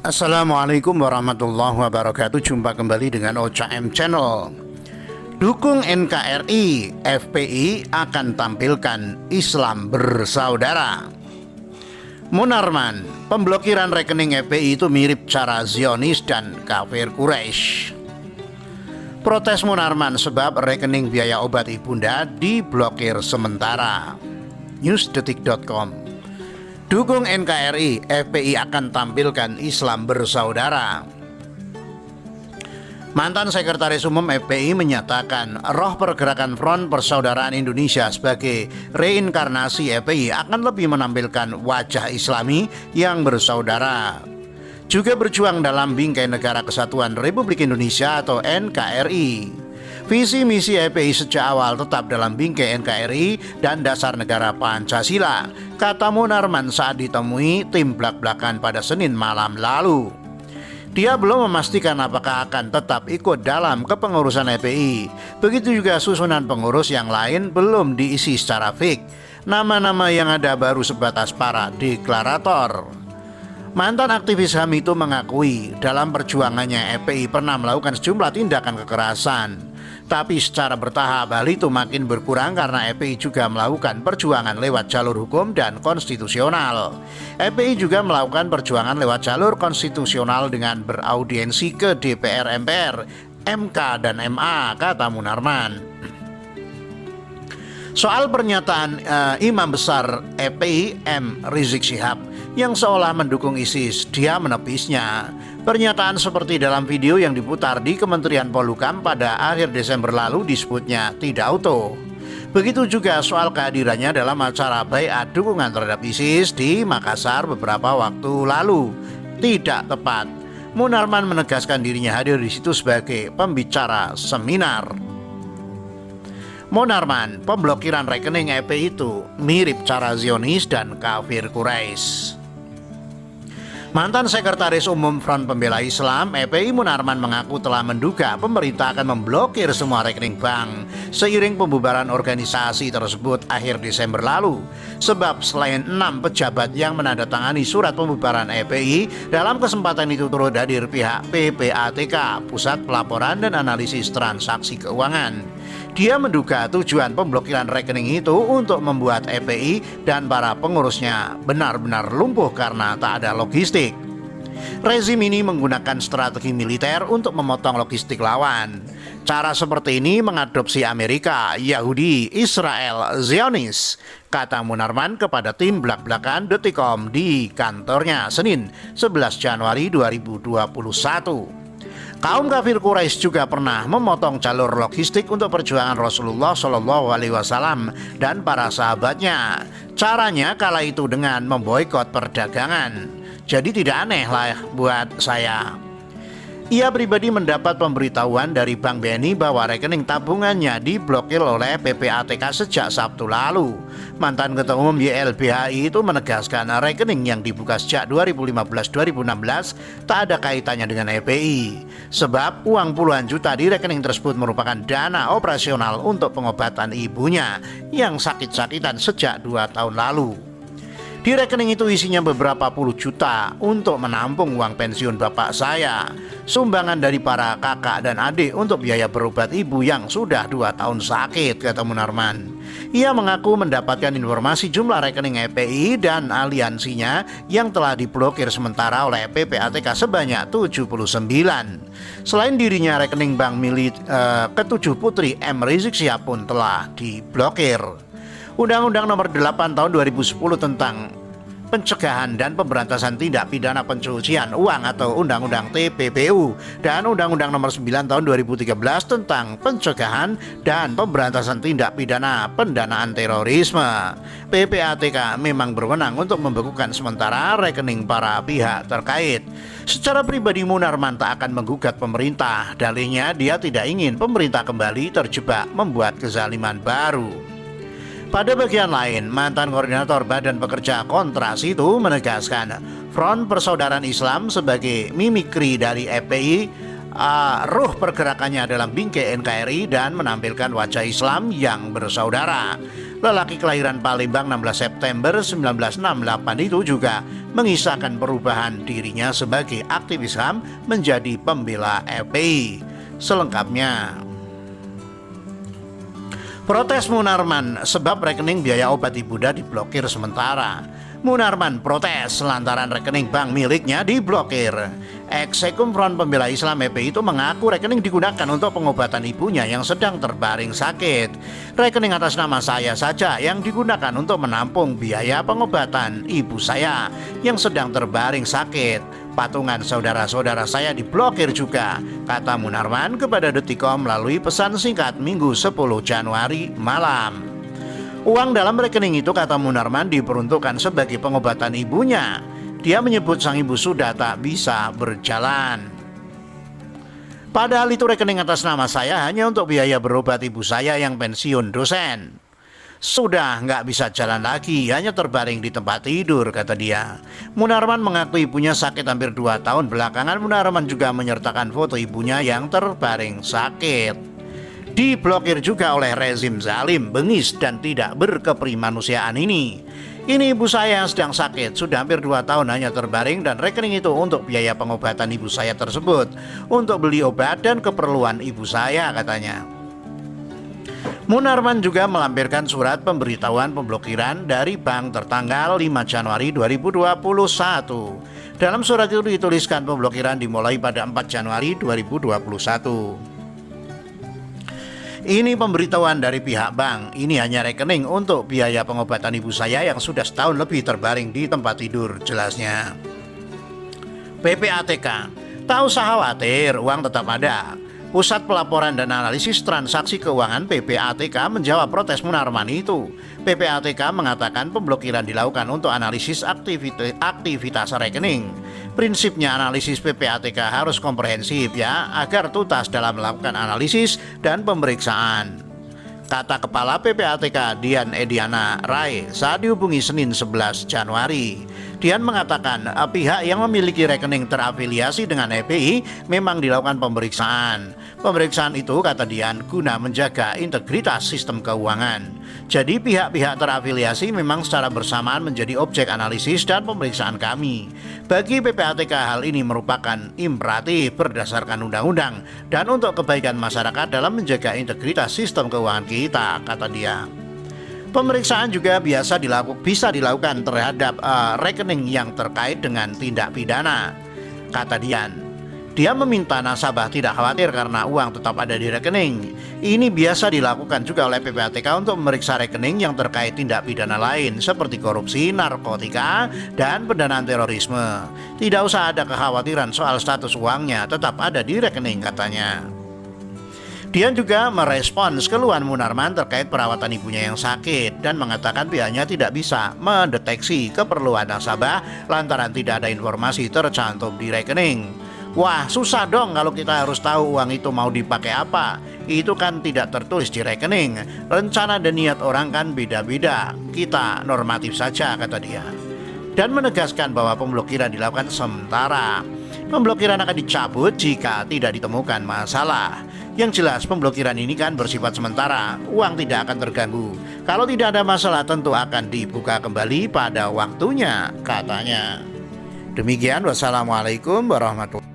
Assalamualaikum warahmatullahi wabarakatuh. Jumpa kembali dengan OCM Channel. Dukung NKRI, FPI akan tampilkan Islam bersaudara. Munarman, pemblokiran rekening FPI itu mirip cara Zionis dan kafir Quraisy. Protes Munarman sebab rekening biaya obat ibunda diblokir sementara. Newsdetik.com. Dukung NKRI, FPI akan tampilkan Islam bersaudara. Mantan Sekretaris Umum FPI menyatakan roh pergerakan Front Persaudaraan Indonesia sebagai reinkarnasi FPI akan lebih menampilkan wajah Islami yang bersaudara. Juga berjuang dalam bingkai Negara Kesatuan Republik Indonesia atau NKRI. Visi misi FPI sejak awal tetap dalam bingkai NKRI dan dasar negara Pancasila, kata Munarman saat ditemui tim blak-blakan pada Senin malam lalu. Dia belum memastikan apakah akan tetap ikut dalam kepengurusan FPI. Begitu juga susunan pengurus yang lain belum diisi secara fix. Nama-nama yang ada baru sebatas para deklarator. Mantan aktivis HAM itu mengakui dalam perjuangannya FPI pernah melakukan sejumlah tindakan kekerasan. Tapi secara bertahap hal itu makin berkurang karena FPI juga melakukan perjuangan lewat jalur hukum dan konstitusional. FPI juga melakukan perjuangan lewat jalur konstitusional dengan beraudiensi ke DPR, MPR, MK, dan MA, kata Munarman. Soal pernyataan Imam Besar FPI M. Rizik Syihab yang seolah mendukung ISIS, dia menepisnya. Pernyataan seperti dalam video yang diputar di Kementerian Polhukam pada akhir Desember lalu disebutnya tidak utuh. Begitu juga soal kehadirannya dalam acara baiat dukungan terhadap ISIS di Makassar beberapa waktu lalu. Tidak tepat. Munarman menegaskan dirinya hadir di situ sebagai pembicara seminar. Munarman, pemblokiran rekening FPI itu mirip cara Zionis dan kafir Quraisy. Mantan Sekretaris Umum Front Pembela Islam FPI Munarman mengaku telah menduga pemerintah akan memblokir semua rekening bank seiring pembubaran organisasi tersebut akhir Desember lalu. Sebab selain 6 pejabat yang menandatangani surat pembubaran FPI, dalam kesempatan itu turut hadir pihak PPATK, Pusat Pelaporan dan Analisis Transaksi Keuangan. Dia menduga tujuan pemblokiran rekening itu untuk membuat FPI dan para pengurusnya benar-benar lumpuh karena tak ada logistik. Rezim ini menggunakan strategi militer untuk memotong logistik lawan. Cara seperti ini mengadopsi Amerika, Yahudi, Israel, Zionis, kata Munarman kepada tim blak-blakan Detik.com di kantornya Senin 11 Januari 2021. Kaum kafir Quraisy juga pernah memotong jalur logistik untuk perjuangan Rasulullah Shallallahu Alaihi Wasallam dan para sahabatnya. Caranya kala itu dengan memboikot perdagangan. Jadi tidak aneh lah buat saya. Ia pribadi mendapat pemberitahuan dari Bank BNI bahwa rekening tabungannya diblokir oleh PPATK sejak Sabtu lalu. Mantan Ketua Umum YLBHI itu menegaskan rekening yang dibuka sejak 2015-2016 tak ada kaitannya dengan FPI. Sebab uang puluhan juta di rekening tersebut merupakan dana operasional untuk pengobatan ibunya yang sakit-sakitan sejak 2 tahun lalu. Di rekening itu isinya beberapa puluh juta untuk menampung uang pensiun bapak saya, sumbangan dari para kakak dan adik untuk biaya berobat ibu yang sudah 2 tahun sakit, kata Munarman. Ia mengaku mendapatkan informasi jumlah rekening FPI dan aliansinya yang telah diblokir sementara oleh PPATK sebanyak 79. Selain dirinya, rekening bank milik ketujuh putri M. Rizik Syihab pun telah diblokir. Undang-Undang Nomor 8 Tahun 2010 tentang Pencegahan dan Pemberantasan Tindak Pidana Pencucian Uang atau Undang-Undang TPPU dan Undang-Undang Nomor 9 Tahun 2013 tentang Pencegahan dan Pemberantasan Tindak Pidana Pendanaan Terorisme. PPATK memang berwenang untuk membekukan sementara rekening para pihak terkait. Secara pribadi Munarman tak akan menggugat pemerintah. Dalihnya dia tidak ingin pemerintah kembali terjebak membuat kezaliman baru. Pada bagian lain, mantan koordinator Badan Pekerja Kontras itu menegaskan Front Persaudaraan Islam sebagai mimikri dari FPI, ruh pergerakannya dalam bingkai NKRI dan menampilkan wajah Islam yang bersaudara. Lelaki kelahiran Palembang 16 September 1968 itu juga mengisahkan perubahan dirinya sebagai aktivis HAM menjadi pembela FPI. Selengkapnya. Protes Munarman sebab rekening biaya obat Ibuda diblokir sementara. Munarman protes lantaran rekening bank miliknya diblokir. Eksekum Front Pembela Islam FPI itu mengaku rekening digunakan untuk pengobatan ibunya yang sedang terbaring sakit. Rekening atas nama saya saja yang digunakan untuk menampung biaya pengobatan ibu saya yang sedang terbaring sakit. Patungan saudara-saudara saya diblokir juga, kata Munarman kepada Detikcom melalui pesan singkat Minggu 10 Januari malam. Uang dalam rekening itu, kata Munarman, diperuntukkan sebagai pengobatan ibunya. Dia menyebut sang ibu sudah tak bisa berjalan. Padahal itu rekening atas nama saya hanya untuk biaya berobat ibu saya yang pensiun dosen. Sudah nggak bisa jalan lagi, hanya terbaring di tempat tidur, kata dia. Munarman mengaku ibunya sakit hampir 2 tahun belakangan. Munarman juga menyertakan foto ibunya yang terbaring sakit. Diblokir juga oleh rezim zalim, bengis, dan tidak berkeprimanusiaan ini. Ini ibu saya yang sedang sakit, sudah hampir 2 tahun hanya terbaring, dan rekening itu untuk biaya pengobatan ibu saya tersebut, untuk beli obat dan keperluan ibu saya, katanya. Munarman juga melampirkan surat pemberitahuan pemblokiran dari bank tertanggal 5 Januari 2021. Dalam surat itu dituliskan pemblokiran dimulai pada 4 Januari 2021. Ini pemberitahuan dari pihak bank. Ini hanya rekening untuk biaya pengobatan ibu saya yang sudah setahun lebih terbaring di tempat tidur, jelasnya. PPATK, tak usah khawatir, uang tetap ada. Pusat Pelaporan dan Analisis Transaksi Keuangan PPATK menjawab protes Munarman itu. PPATK mengatakan pemblokiran dilakukan untuk analisis aktivitas rekening. Prinsipnya analisis PPATK harus komprehensif ya, agar tuntas dalam melakukan analisis dan pemeriksaan, kata Kepala PPATK Dian Ediana Rai saat dihubungi Senin 11 Januari. Dian mengatakan pihak yang memiliki rekening terafiliasi dengan FPI memang dilakukan pemeriksaan. Pemeriksaan itu, kata Dian, guna menjaga integritas sistem keuangan. Jadi pihak-pihak terafiliasi memang secara bersamaan menjadi objek analisis dan pemeriksaan kami. Bagi PPATK hal ini merupakan imperatif berdasarkan undang-undang dan untuk kebaikan masyarakat dalam menjaga integritas sistem keuangan kita, kata dia. Pemeriksaan juga bisa dilakukan terhadap rekening yang terkait dengan tindak pidana, kata Dian. Dia meminta nasabah tidak khawatir karena uang tetap ada di rekening. Ini biasa dilakukan juga oleh PPATK untuk memeriksa rekening yang terkait tindak pidana lain seperti korupsi, narkotika, dan pendanaan terorisme. Tidak usah ada kekhawatiran soal status uangnya, tetap ada di rekening, katanya. Dian juga merespons keluhan Munarman terkait perawatan ibunya yang sakit dan mengatakan pihaknya tidak bisa mendeteksi keperluan nasabah lantaran tidak ada informasi tercantum di rekening. Wah, susah dong kalau kita harus tahu uang itu mau dipakai apa. Itu kan tidak tertulis di rekening. Rencana dan niat orang kan beda-beda. Kita normatif saja, kata dia. Dan menegaskan bahwa pemblokiran dilakukan sementara. Pemblokiran akan dicabut jika tidak ditemukan masalah. Yang jelas pemblokiran ini kan bersifat sementara, uang tidak akan terganggu. Kalau tidak ada masalah tentu akan dibuka kembali pada waktunya, katanya. Demikian, wassalamualaikum warahmatullahi wabarakatuh.